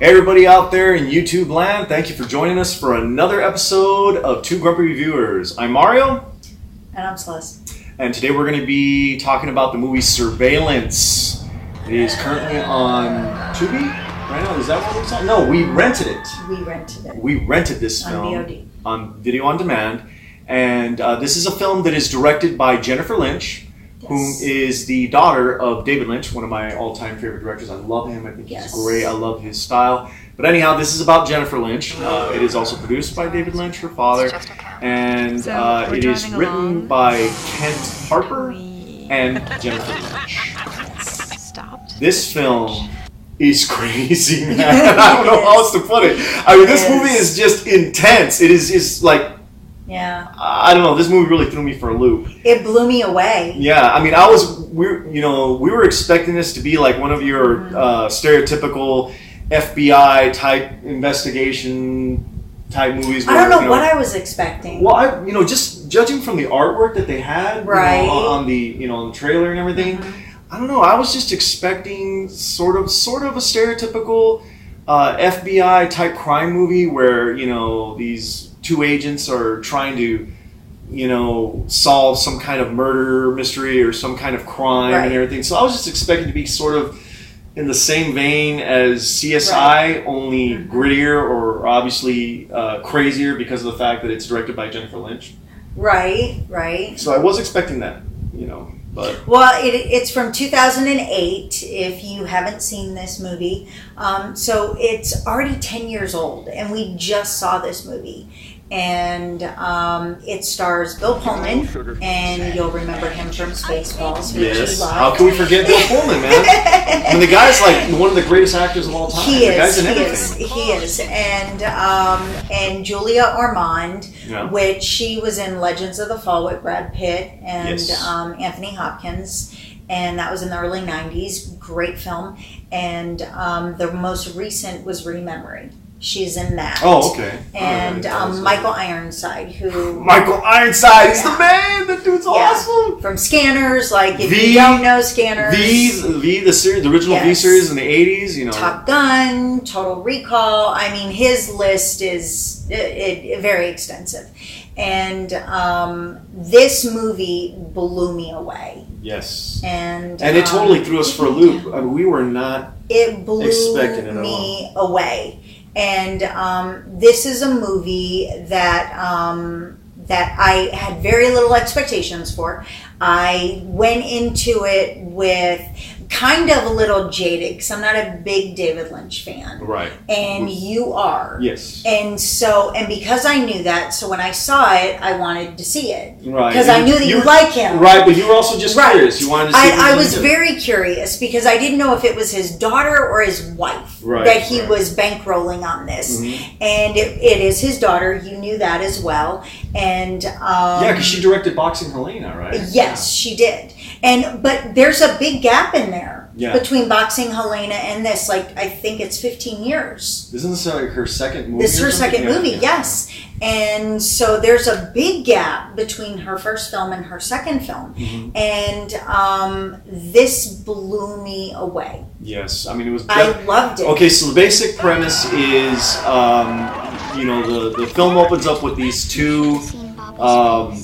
Hey everybody out there in YouTube land, thank you for joining us for another episode of Two Grumpy Reviewers. I'm Mario. And I'm Celeste. And today we're going to be talking about the movie Surveillance. It is currently on Tubi right now. Is that what it's on? No, we rented it. We rented this film on VOD. On video on demand. And this is a film that is directed by Jennifer Lynch, who is the daughter of David Lynch, one of my all-time favorite directors. I love him. I think he's great. I love his style. But anyhow, this is about Jennifer Lynch. It is also produced by David Lynch, her father. And it is written by Kent Harper and Jennifer Lynch. This film is crazy, man. I don't know how else to put it. I mean, this movie is just intense. It is like... Yeah. I don't know. This movie really threw me for a loop. It blew me away. Yeah. I mean, we were expecting this to be like one of your stereotypical FBI type investigation type movies. I don't know what I was expecting. Well, just judging from the artwork that they had, right, on the on the trailer and everything, I don't know. I was just expecting sort of a stereotypical FBI type crime movie where these two agents are trying to, solve some kind of murder mystery or some kind of crime and everything. So I was just expecting to be sort of in the same vein as CSI, only grittier or obviously crazier because of the fact that it's directed by Jennifer Lynch. Right. So I was expecting that, but... Well, it's from 2008, if you haven't seen this movie. So it's already 10 years old, and we just saw this movie. And it stars Bill Pullman, and you'll remember him from Spaceballs, which you love. How can we forget Bill Pullman, man? I mean, the guy's like one of the greatest actors of all time. He is. And Julia Ormond, which she was in Legends of the Fall with Brad Pitt and Anthony Hopkins. And that was in the early 90s. Great film. And the most recent was Rememory. She's in that. Oh, okay. And Michael Ironside, Michael Ironside is the man! That dude's awesome! From Scanners, if you don't know Scanners. The series, the original V series in the 80s, Top Gun, Total Recall. I mean, his list is very extensive. And this movie blew me away. Yes. And it totally threw us for a loop. I mean, we were not expecting it at all. It blew me away. And this is a movie that I had very little expectations for. I went into it with kind of a little jaded because I'm not a big David Lynch fan. Right. And you are. Yes. And because I knew that, so when I saw it, I wanted to see it. Right. Because I knew that you like him. Right, but you were also just curious. You wanted to see I was very curious because I didn't know if it was his daughter or his wife that he was bankrolling on this. Mm-hmm. And it is his daughter. You knew that as well. And because she directed Boxing Helena, right? Yes, she did. But there's a big gap in there between Boxing Helena and this. I think it's 15 years. Isn't this her second movie? This is her second movie, yes. And so there's a big gap between her first film and her second film. Mm-hmm. And this blew me away. Yes, I mean, it was... I loved it. Okay, so the basic premise is, the film opens up with these two...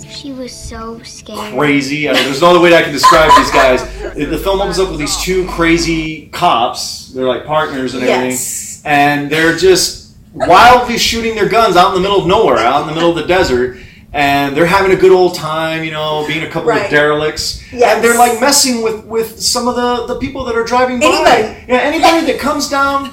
she was so scared. Crazy. I mean, there's no other way that I can describe these guys. The film opens up with these two crazy cops. They're like partners and everything. Yes. And they're just wildly shooting their guns out in the middle of nowhere, out in the middle of the desert. And they're having a good old time, being a couple of derelicts. Yes. And they're like messing with some of the people that are driving by. Anybody that comes down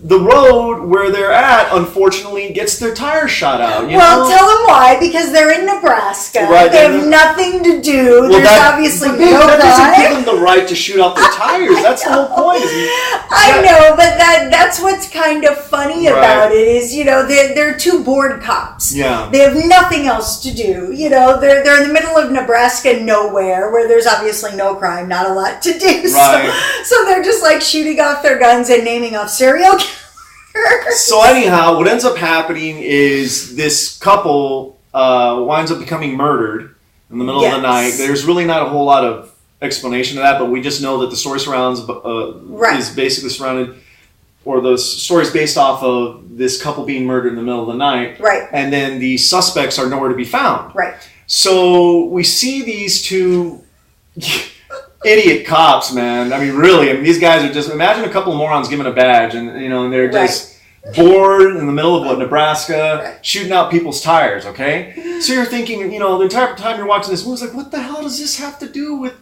the road where they're at, unfortunately, gets their tires shot out. Tell them why. Because they're in Nebraska. Right, they have nothing to do. There's obviously no that gun. doesn't give them the right to shoot out their tires. That's the whole point. I know, but that's what's kind of funny about it is, they're two bored cops. Yeah. They have nothing else to do. They're in the middle of Nebraska nowhere where there's obviously no crime, not a lot to do. Right. So they're just shooting off their guns and naming off serial killers. So anyhow, what ends up happening is this couple winds up becoming murdered in the middle of the night. There's really not a whole lot of explanation of that, but we just know that the story surrounds is basically surrounded or the story is based off of this couple being murdered in the middle of the night. Right. And then the suspects are nowhere to be found. Right. So we see these two idiot cops, man. I mean, really. I mean, these guys are just, imagine a couple of morons given a badge and, and they're just bored in the middle of Nebraska, shooting out people's tires, okay? So you're thinking, the entire time you're watching this movie, it's like, what the hell does this have to do with,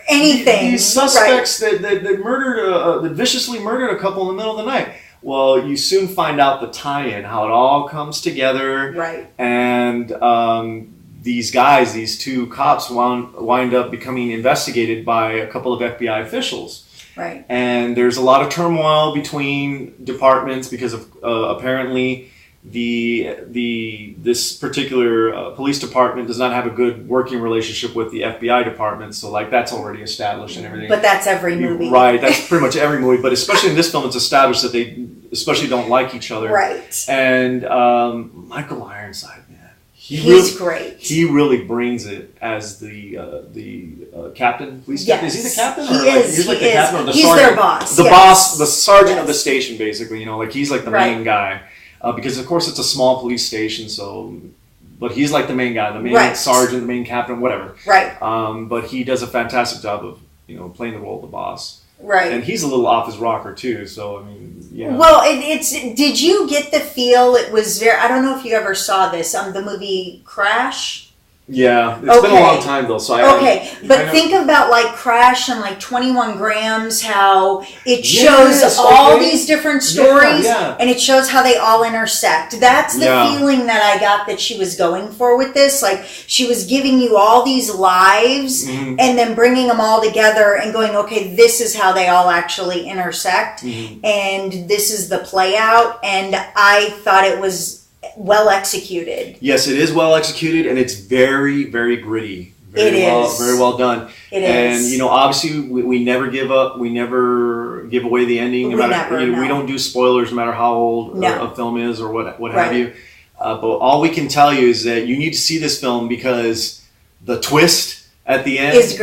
anything? These suspects that murdered, that viciously murdered a couple in the middle of the night. Well, you soon find out the tie-in, how it all comes together. Right. And these two cops wind up becoming investigated by a couple of FBI officials. Right. And there's a lot of turmoil between departments because of apparently this particular police department does not have a good working relationship with the FBI department. So that's already established and everything. But that's every movie. Right. That's pretty much every movie. But especially in this film, it's established that they especially don't like each other. Right. And Michael Ironside, man. He's great. He really brings it as the captain, police captain. Is he the captain? He is. He's like the captain or the he's sergeant. Their boss. The boss, the sergeant of the station, basically. He's like the main guy. Because, of course, it's a small police station, but he's like the main guy, the main sergeant, the main captain, whatever. Right. But he does a fantastic job of, playing the role of the boss. Right. And he's a little off his rocker, too, so, I mean, Well, did you get the feel it was very, I don't know if you ever saw this, the movie Crash? Yeah, it's been a long time though, so think about Crash and 21 Grams, how it shows all these different stories and it shows how they all intersect. That's the feeling that I got that she was going for with this. She was giving you all these lives and then bringing them all together and going, okay, this is how they all actually intersect and this is the play out. And I thought it was well executed. Yes, it is well executed, and it's very, very gritty. Very well done. It is. And obviously, we never give up. We never give away the ending. We don't do spoilers, no matter how old a film is or what have you. But all we can tell you is that you need to see this film because the twist at the end is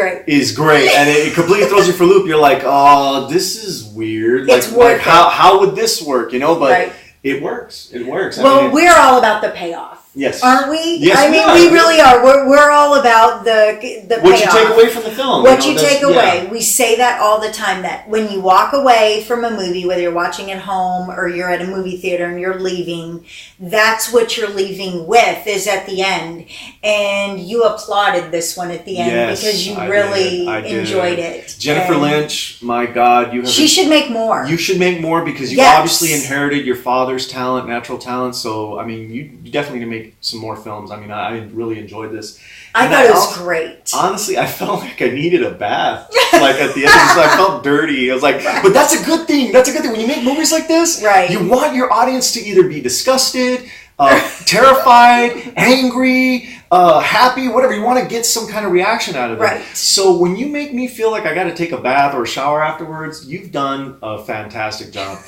great, and it completely throws you for a loop. You're like, oh, this is weird. It's worth it. How would this work? But. It works. Well, we're all about the payoff. Yes. Aren't we? Yes, we really are. We're all about the payoff. What you take away from the film. What you take away. We say that all the time, that when you walk away from a movie, whether you're watching at home or you're at a movie theater and you're leaving, that's what you're leaving with is at the end. And you applauded this one at the end because you really enjoyed it. Jennifer Lynch, my God. She should make more. You should make more because you obviously inherited your father's talent, natural talent. So, I mean, you definitely need to make some more films. I mean, I really enjoyed this. I thought it was great. Honestly, I felt like I needed a bath. At the end, I felt dirty. I was like, but that's a good thing. That's a good thing. When you make movies like this, you want your audience to either be disgusted, terrified, angry, happy, whatever. You want to get some kind of reaction out of it. Right. So when you make me feel like I got to take a bath or a shower afterwards, you've done a fantastic job.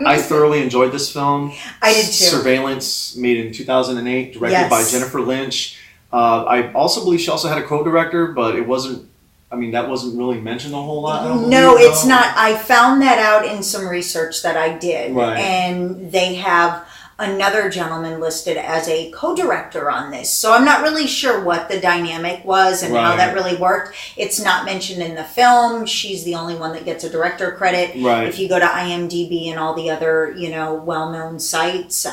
I thoroughly enjoyed this film. I did too. Surveillance, made in 2008, directed by Jennifer Lynch. I also believe she also had a co-director, but it wasn't. I mean, that wasn't really mentioned a whole lot. No, it's not. I found that out in some research that I did, and they have another gentleman listed as a co-director on this. So I'm not really sure what the dynamic was and how that really worked. It's not mentioned in the film. She's the only one that gets a director credit. Right. If you go to IMDb and all the other, well-known sites,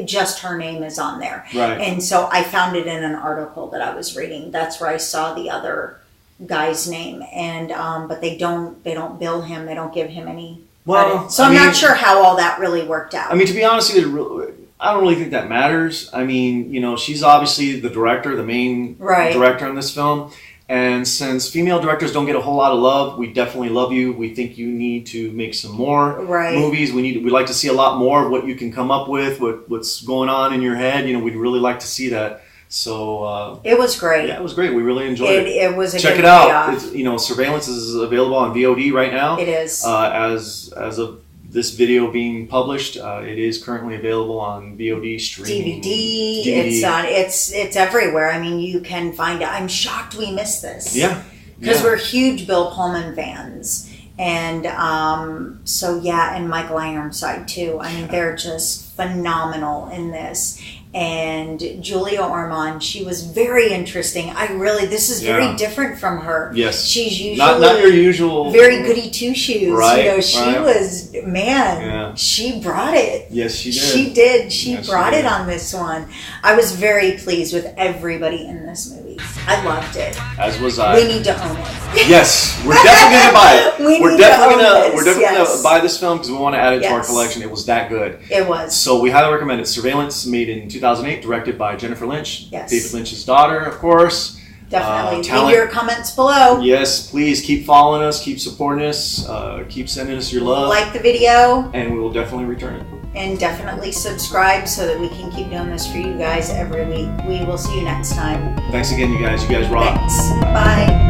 just her name is on there. Right. And so I found it in an article that I was reading. That's where I saw the other guy's name. And but they don't bill him. They don't give him any. Well, so I'm not sure how all that really worked out. I mean, to be honest with you, I don't really think that matters. I mean, she's obviously the director, the main director in this film. And since female directors don't get a whole lot of love, we definitely love you. We think you need to make some more movies. We'd like to see a lot more of what you can come up with, what's going on in your head. We'd really like to see that. So it was great. Yeah, it was great. We really enjoyed it. It was a check good it out. payoff. Surveillance is available on VOD right now. It is. As of this video being published, it is currently available on VOD streaming. DVD. It's everywhere. I mean, you can find it. I'm shocked we missed this. Yeah. Because we're huge Bill Pullman fans. And so yeah, and Michael Ironside too. I mean, they're just phenomenal in this. And Julia Ormond, she was very interesting. This is very different from her. Yes. She's usually not your usual. Very goody two shoes. Right. You know, she was, she brought it. Yes, she did. She did. She brought it on this one. I was very pleased with everybody in this movie. I loved it. As was I. We need to own it. Yes, we're definitely gonna buy it. We're definitely gonna buy this film because we want to add it to our collection. It was that good. It was. So we highly recommend it. Surveillance, made in 2008, directed by Jennifer Lynch. Yes. David Lynch's daughter, of course. Definitely. Leave your comments below. Yes, please keep following us, keep supporting us, keep sending us your love. Like the video. And we will definitely return it. And definitely subscribe so that we can keep doing this for you guys every week. We will see you next time. Thanks again, you guys. You guys rock. Thanks. Bye.